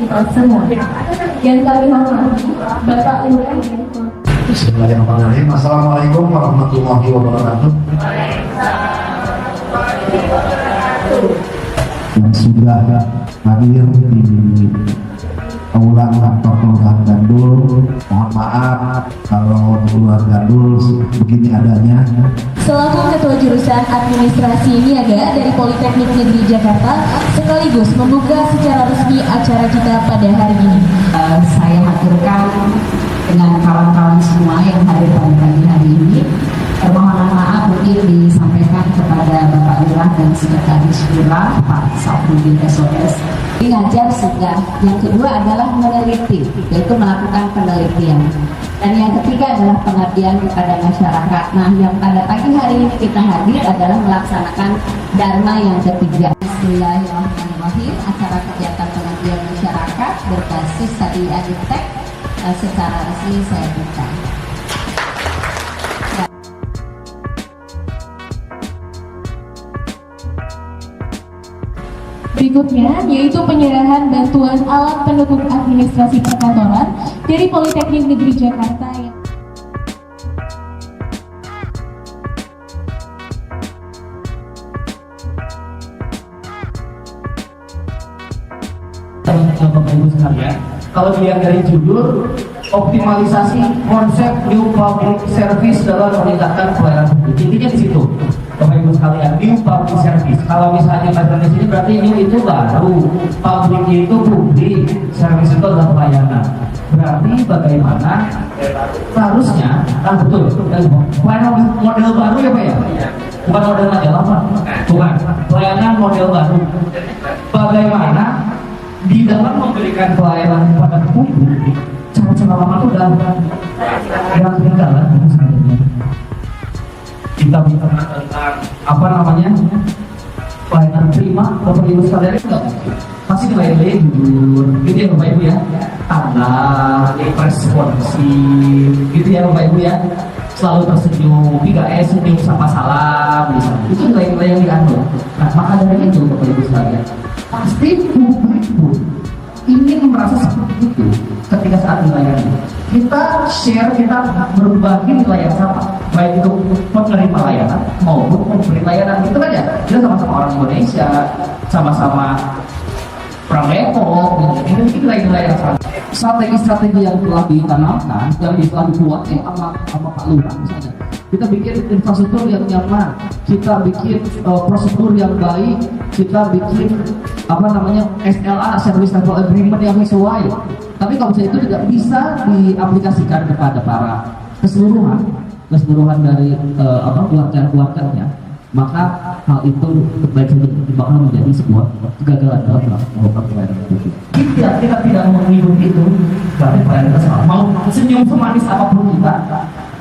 kita semua. Yang kami hormati Bapak Lurah. Bismillahirrahmanirrahim. Assalamualaikum warahmatullahi wabarakatuh. Yang sudah hadir di aula kantor Gang Gandul, mohon maaf kalau di luar Gandul begini adanya. Selaku Ketua Jurusan Administrasi Niaga dari Politeknik Negeri Jakarta, sekaligus membuka secara resmi acara kita pada hari ini. Saya haturkan dengan kawan-kawan semua yang hadir pada pagi hari ini. Permohonan maaf mungkin disampaikan kepada Bapak Lurah dan Sekretaris Lurah Pak Safruddin SOS. Ngajar sudah. Yang kedua adalah meneliti, yaitu melakukan penelitian. Dan yang ketiga adalah pengabdian kepada masyarakat. Nah, yang pada pagi hari ini kita hadir adalah melaksanakan Dharma yang ketiga. Bismillahirrahmanirrahim. Acara kegiatan pengabdian masyarakat berbasis tadi Aditech secara resmi saya buka. Berikutnya yaitu penyerahan bantuan alat pendukung administrasi perkantoran dari Politeknik Negeri Jakarta yang Bapak Ibu sekalian, kalau dilihat dari judul optimalisasi konsep new public service dalam meningkatkan pelayanan publik, intinya di situ. Bapak Ibu sekalian, new public service. Kalau misalnya baca di sini berarti new itu baru, public itu publik, service itu adalah pelayanan. Berarti bagaimana harusnya, betul, pelayanan model baru ya Pak ya? Bukan model majalah Pak, bukan, pelayanan model baru. Bagaimana di dalam memberikan pelayanan kepada publik, cara-cara lama itu udah ketinggalan sebenarnya. Kita bicara tentang apa namanya pelayanan prima, Bapak Ibu sekalian itu pasti nilai libur, gitu ya Bapak Ibu ya, tanah, responsif, gitu ya Bapak Ibu ya, selalu tersenyum, 3S, senyum sama salam, misalnya. Itu nilai-nilai yang dianut. Nah, maka dari itu Bapak Ibu sekalian, pasti publik pun ingin merasa seperti itu ketika saat dilayani. Kita share, kita berbagi nilai yang sama, baik itu penerima layanan maupun pemberi layanan. Itu kan ya, kita sama-sama orang Indonesia, sama-sama orang Depok, ini nilai-nilai yang sama. Strategi-strategi yang telah ditanamkan, yang telah dibuat sama Pak Lurah misalnya. Kita bikin infrastruktur yang nyaman, kita bikin prosedur yang baik, kita bikin SLA, Service Level Agreement yang sesuai. Tapi kalau misalnya itu tidak bisa diaplikasikan kepada para keseluruhan dari keluarga-keluarganya, maka hal itu bakal menjadi sebuah kegagalan dalam melakukan pelayanan publik. Kita tidak menghibur itu, berarti pelayanan kita salah. Mau senyum semanis apapun kita,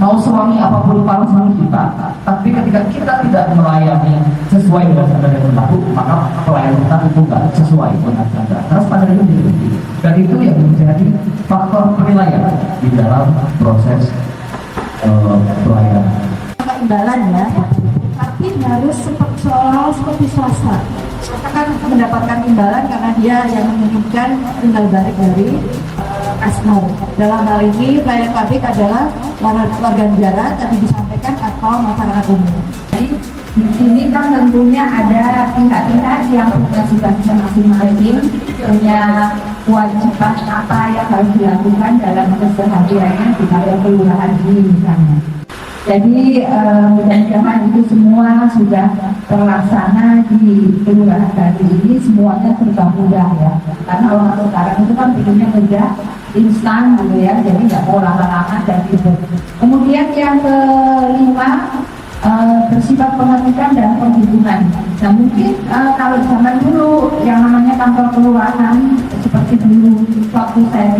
mau sewangi apapun paruh kita, tapi ketika kita tidak melayani sesuai dengan standar yang berlaku, maka pelayanan kita itu tidak sesuai dengan standar. Karena standar itu diikuti, dan itu yang menjadi faktor penilaian di dalam proses pelayanan. Imbalan ya, tapi harus seolah seperti swasta. Kita kan mendapatkan imbalan karena dia yang menginginkan tinggal balik dari customer. Dalam hal ini pelayanan publik adalah warga negara tadi disampaikan atau masyarakat umum. Jadi di sini kan tentunya ada pihak-pihak yang punya tugasnya masing-masing, punya kewajiban apa yang harus dilakukan dalam kesehariannya di area kelurahan ini misalnya. Jadi mudah-mudahan itu semua sudah terlaksana di kelurahan tadi ini, semuanya serba mudah ya. Karena orang sekarang itu kan bikinnya mudah, instan gitu ya, jadi nggak mau lama-lama dan gitu. Kemudian yang kelima, bersifat pengetikan dan penghubungan. Nah mungkin kalau zaman dulu yang namanya kantor kelurahan seperti dulu waktu saya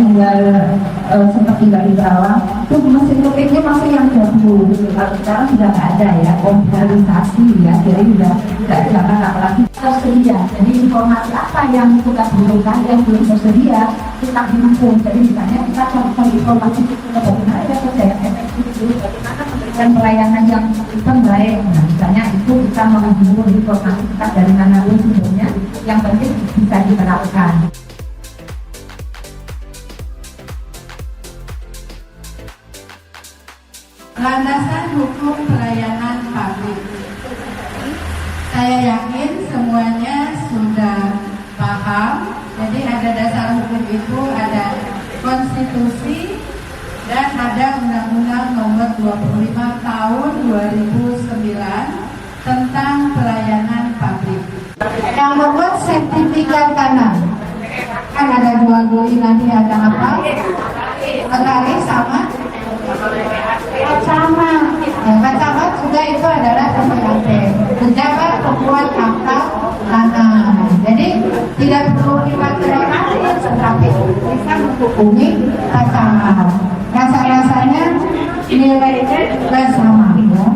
sempat tinggal di Karawang, itu mesin ketiknya masih yang dahulu. Kalau sekarang sudah nggak ada ya, komputerisasi ya, jadi sudah nggak zaman apalagi tersedia. Jadi informasi apa yang kita butuhkan yang belum tersedia kita himpun. Jadi misalnya kita cari informasi bagaimana ada kerja yang efektif dulu, bagaimana memberikan pelayanan yang terbaik. Nah, misalnya itu kita menghubungi informasi kita dari mana sumbernya, yang penting bisa diterapkan. Landasan hukum pelayanan publik. Saya yakin semuanya sudah paham. Jadi ada dasar hukum itu, ada konstitusi, dan ada Undang-Undang Nomor 25 Tahun 2009 tentang pelayanan publik. Yang membuat sertifikat tanah kan ada jual beli, nanti ada apa? Notaris sama kacamat juga itu adalah PPAT, pejabat pembuat akta tanah. Jadi tidak perlu dimaterialkan, tetapi bisa menghubungi kacamat. Rasa-rasanya nilainya juga sama, ya.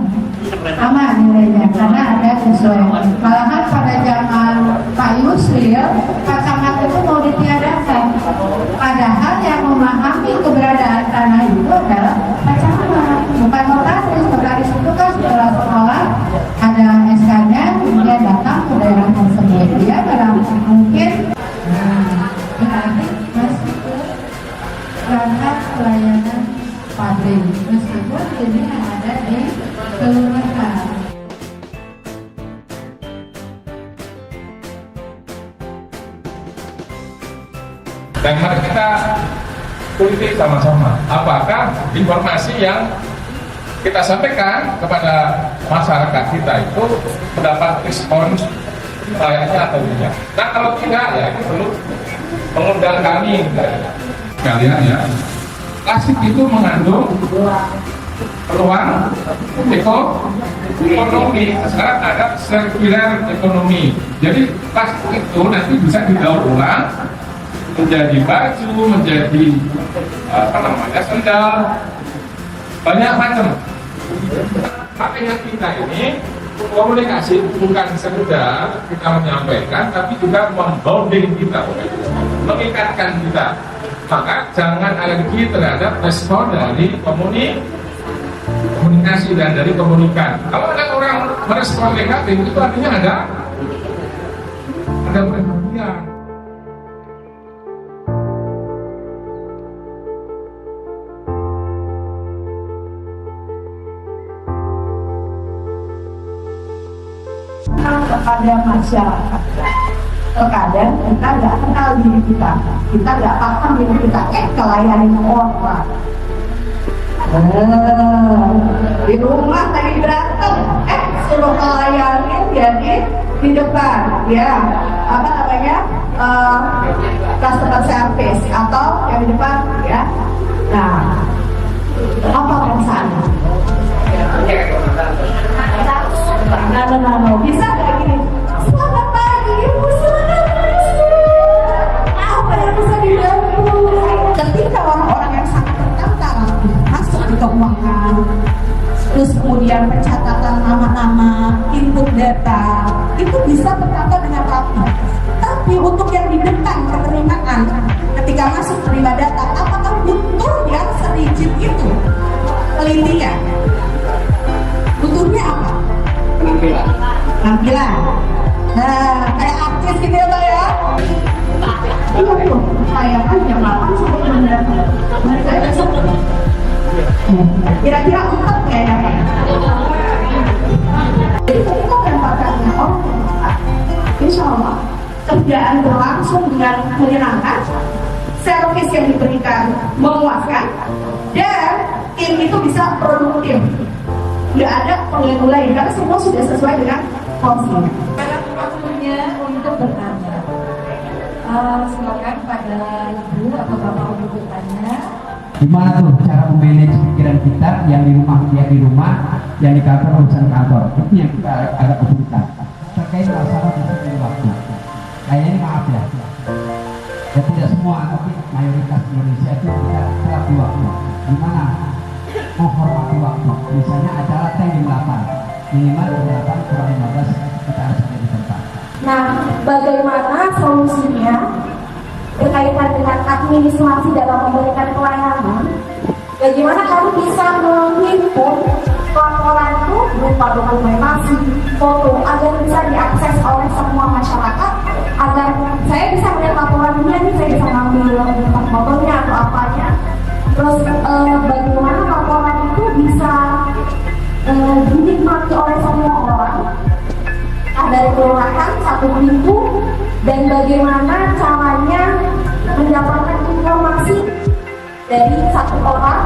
Sama nilainya karena ada sesuai. Malahan pada zaman Pak Yusril kacamat itu mau ditiadakan, padahal yang memahami keberadaan tanah itu adalah kacamat, bukan notaris. Notaris itu kan sekolah ada SK-nya, dia datang ke daerah tersebut, dia dalam mungkin berarti masih perangkat pelayanan publik meskipun ini ada di kelurahan. Dan mari kita politik sama-sama. Apakah informasi yang kita sampaikan kepada masyarakat kita itu mendapat respon layaknya atau tidak? Nah kalau tidak, ya itu perlu mengundang kami sekalian ya. Plastik itu mengandung peluang ekonomi. Sekarang ada circular ekonomi. Jadi plastik itu nanti bisa didaur ulang menjadi baju, menjadi sendal, banyak macam. Makanya kita ini komunikasi bukan sekedar kita menyampaikan, tapi juga membonding kita, mengikatkan kita. Maka jangan alergi terhadap respon dari komunikasi dan dari komunikan. Kalau ada orang merespon negatif, itu artinya ada perhatian. Kepada masyarakat, terkadang kita nggak kenal diri kita nggak paham diri kita, kelayanin orang. Di rumah lagi berantem, suruh kelayanin jadi di depan, ya apa namanya customer service atau yang di depan, ya. Nah, apa perasaannya? Nah, bisa nggak gini? Selamat pagi, Ibu, selamat pagi. Apa yang bisa dibantu? Ketika orang-orang yang sangat tertantang masuk di keuangan, terus kemudian pencatatan nama-nama, input data, itu bisa tertata dengan rapi. Tapi untuk yang di depan penerimaan, ketika masuk terima data, apakah butuh yang serigid itu? Telitinya, butuhnya apa? Penampilan. Nah, kayak artis gitu ya, Pak ya? Iya, tuh. Saya kan jam 8 sampai jam 9. Mereka besok. Kira-kira 4 kayaknya, Pak. Jadi ketika penempatannya insya Allah kerjaan berlangsung dengan menyenangkan, servis yang diberikan memuaskan, dan tim itu bisa produktif. Nggak ada pengganggu lain karena semua sudah sesuai dengan fungsi. Waktunya untuk bertanya. Silakan pada ibu atau bapak untuk bertanya. Gimana tuh cara memanage pikiran kita yang di rumah, yang di kantor urusan kantor? Itu yang kita agak kesulitan terkait masalah disiplin waktu. Kayaknya ini maaf ya, ya tidak semua, tapi mayoritas Indonesia itu tidak telat di waktu. Gimana menghormati waktu? Misalnya acara teh jam 8, minimal jam 8 kurang 15 kita harus ada di tempat. Nah, bagaimana solusinya berkaitan dengan administrasi dalam memberikan pelayanan? Bagaimana kami bisa menghimpun laporan itu berupa dokumentasi, foto, agar bisa diakses oleh semua masyarakat, agar saya bisa melihat laporan ini, saya bisa ngambil tempat fotonya atau apanya. Terus bagaimana laporan itu bisa dinikmati oleh semua orang. Ada kelurahan satu pintu, dan bagaimana caranya mendapatkan informasi dari satu orang,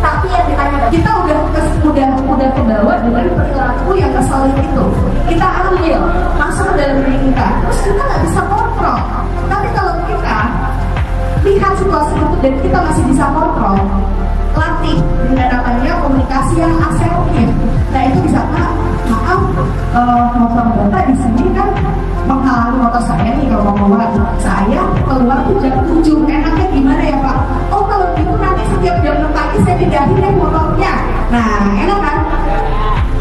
tapi yang ditanya Kita udah kebawa dengan perilaku yang ngeselin itu. Kita ambil masuk ke dalam diri kita, terus kita nggak bisa kontrol. Tapi kalau kita lihat situasi itu dan kita masih bisa kontrol, latih dengan namanya komunikasi yang asertif. Nah itu bisa, maaf, motor Bapak di sini kan menghalangi motor saya nih kalau mau keluar. Saya keluar tuh jam 7. Enaknya gimana ya Pak? Oh kalau gitu nanti setiap jam 6 pagi saya pindahin deh motornya. Nah enak kan?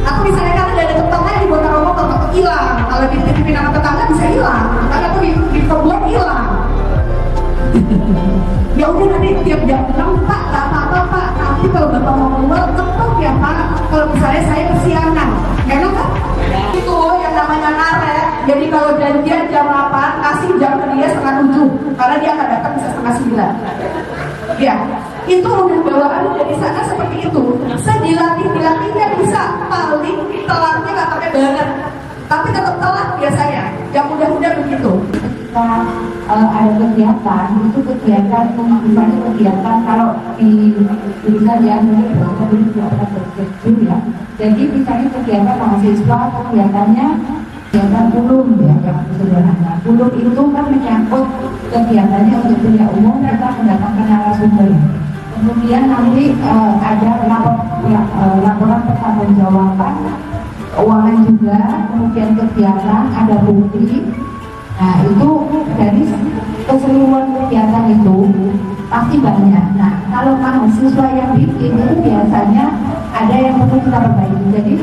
Atau misalnya kan ada tetangga yang dibuat taruh motor takut hilang. Kalau dititipin sama tetangga bisa hilang. Tetangga tuh diperbuat hilang. Ya udah nanti tiap jam 6 Pak, tak apa-apa Pak. Nanti kalau Bapak mau keluar ketok ya Pak. Kalau misalnya saya kesiangan, enak kan? Itu yang namanya ngaret. Jadi kalau janjian jam 8, kasih jam ke dia setengah 7, karena dia akan datang bisa setengah 9. Ya, itu udah bawaan dari sana seperti itu. Saya dilatihnya bisa, paling telatnya nggak pakai banget, tapi tetap telat biasanya. Yang mudah-mudah begitu. Ada kegiatan, itu kegiatan misalnya kegiatan kalau di jurusan yang mungkin juga pernah berkecil ya. Jadi misalnya kegiatan mahasiswa, kegiatannya kegiatan ulum ya, yang sederhana. Ulum itu kan menyangkut kegiatannya untuk kuliah umum, kita mendatangkan narasumber. Kemudian nanti ada laporan pertanggungjawaban keuangan juga, kemudian kegiatan, ada bukti. Nah itu dari keseluruhan kegiatan itu pasti banyak. Nah kalau mahasiswa yang bikin itu biasanya ada yang perlu kita perbaiki. Jadi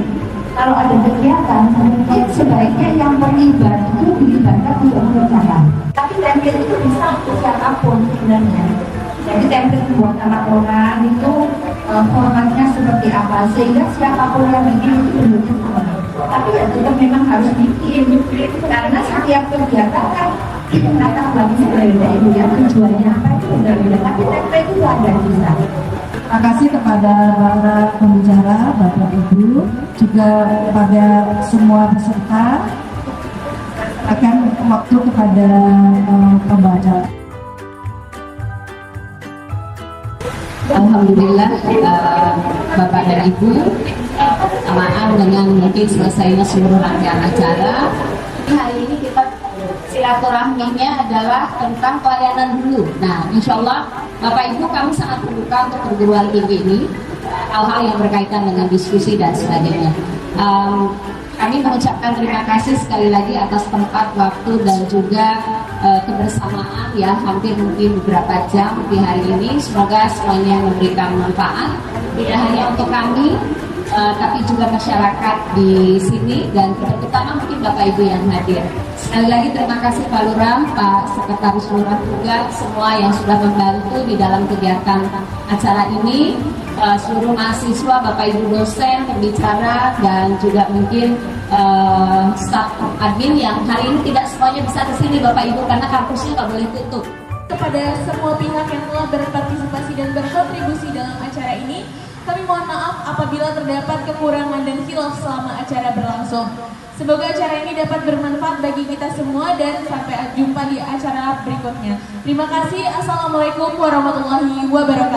kalau ada kegiatan mungkin sebaiknya yang terlibat itu dilibatkan untuk mengerjakan. Tapi template itu bisa untuk siapapun sebenarnya. Jadi template buat anak orang itu formatnya seperti apa sehingga siapapun yang bikin itu benar-benar. Tapi ya tetap memang harus bikin karena setiap kegiatan kan kita akan bagus berbeda ibu ya, tujuannya apa itu berbeda, tapi template itu ada bisa. Terima kasih kepada para pembicara, Bapak Ibu, juga kepada semua peserta. Akan waktu kepada pembaca. Alhamdulillah Bapak dan Ibu, samaan dengan mungkin selesainya seluruh rangkaian acara. Hari ini kita silaturahminya adalah tentang pelayanan dulu. Nah, insya Allah Bapak Ibu kami sangat terbuka untuk perguruan tinggi ini, hal-hal yang berkaitan dengan diskusi dan sebagainya. Kami mengucapkan terima kasih sekali lagi atas tempat, waktu, dan juga kebersamaan ya, hampir mungkin beberapa jam di hari ini. Semoga semuanya memberikan manfaat, tidak hanya untuk kami, tapi juga masyarakat di sini, dan terutama mungkin Bapak Ibu yang hadir. Sekali lagi terima kasih Pak Lurah, Pak Sekretaris Lurah juga, semua yang sudah membantu di dalam kegiatan acara ini. Seluruh mahasiswa, Bapak Ibu dosen, pembicara, dan juga mungkin staf admin yang hari ini tidak semuanya bisa kesini Bapak Ibu karena kampusnya nggak boleh tutup. Kepada semua pihak yang telah berpartisipasi dan berkontribusi dalam acara ini, kami mohon maaf apabila terdapat kekurangan dan khilaf selama acara berlangsung. Semoga acara ini dapat bermanfaat bagi kita semua dan sampai jumpa di acara berikutnya. Terima kasih. Assalamualaikum warahmatullahi wabarakatuh.